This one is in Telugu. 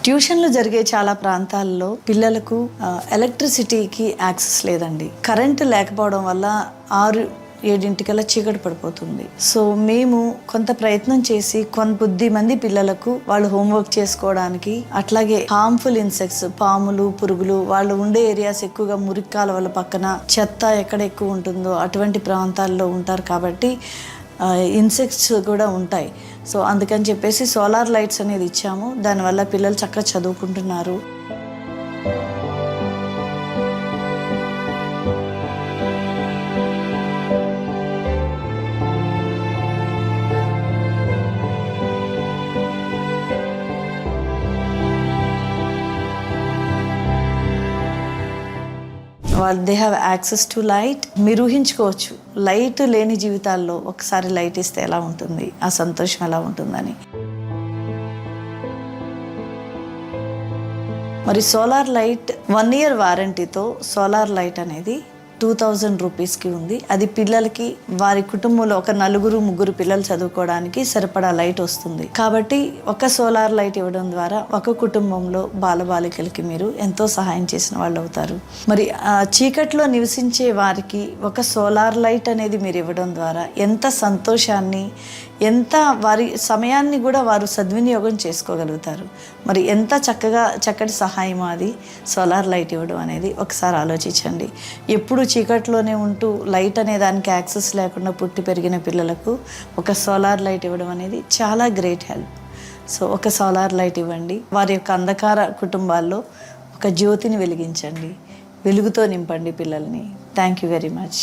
ట్యూషన్లు జరిగే చాలా ప్రాంతాల్లో పిల్లలకు ఎలక్ట్రిసిటీకి యాక్సెస్ లేదండి. కరెంటు లేకపోవడం వల్ల 6-7 చీకటి పడిపోతుంది. సో మేము కొంత ప్రయత్నం చేసి కొద్ది మంది పిల్లలకు వాళ్ళు హోంవర్క్ చేసుకోవడానికి, అట్లాగే హార్మ్ఫుల్ ఇన్సెక్ట్స్, పాములు, పురుగులు వాళ్ళు ఉండే ఏరియాస్ ఎక్కువగా మురికి కాలువల పక్కన చెత్త ఎక్కడ ఎక్కువ ఉంటుందో అటువంటి ప్రాంతాల్లో ఉంటారు కాబట్టి ఇన్సెక్ట్స్ కూడా ఉంటాయి. సో అందుకని చెప్పేసి సోలార్ లైట్స్ అనేది ఇచ్చాము. దానివల్ల పిల్లలు చక్కగా చదువుకుంటున్నారు. వాళ్ళు they have access to light. మీరు ఊహించుకోవచ్చు లైట్ లేని జీవితాల్లో ఒకసారి లైట్ ఇస్తే ఎలా ఉంటుంది, ఆ సంతోషం ఎలా ఉంటుందని. మరి సోలార్ లైట్ 1 year వారంటీతో సోలార్ లైట్ అనేది 2000 రూపీస్కి ఉంది. అది పిల్లలకి వారి కుటుంబంలో ఒక 4-3 పిల్లలు చదువుకోవడానికి సరిపడా లైట్ వస్తుంది. కాబట్టి ఒక సోలార్ లైట్ ఇవ్వడం ద్వారా ఒక కుటుంబంలో బాలబాలికలకి మీరు ఎంతో సహాయం చేసిన వాళ్ళు అవుతారు. మరి చీకట్లో నివసించే వారికి ఒక సోలార్ లైట్ అనేది మీరు ఇవ్వడం ద్వారా ఎంత సంతోషాన్ని, ఎంత వారి సమయాన్ని కూడా వారు సద్వినియోగం చేసుకోగలుగుతారు. మరి ఎంత చక్కటి సహాయం అది సోలార్ లైట్ ఇవ్వడం అనేది ఒకసారి ఆలోచించండి. ఎప్పుడు చీకట్లోనే ఉంటూ లైట్ అనే దానికి యాక్సెస్ లేకుండా పుట్టి పెరిగిన పిల్లలకు ఒక సోలార్ లైట్ ఇవ్వడం అనేది చాలా గ్రేట్ హెల్ప్. సో ఒక సోలార్ లైట్ ఇవ్వండి. వారి యొక్క అంధకార కుటుంబాల్లో ఒక జ్యోతిని వెలిగించండి. వెలుగుతో నింపండి పిల్లల్ని. Thank you very much.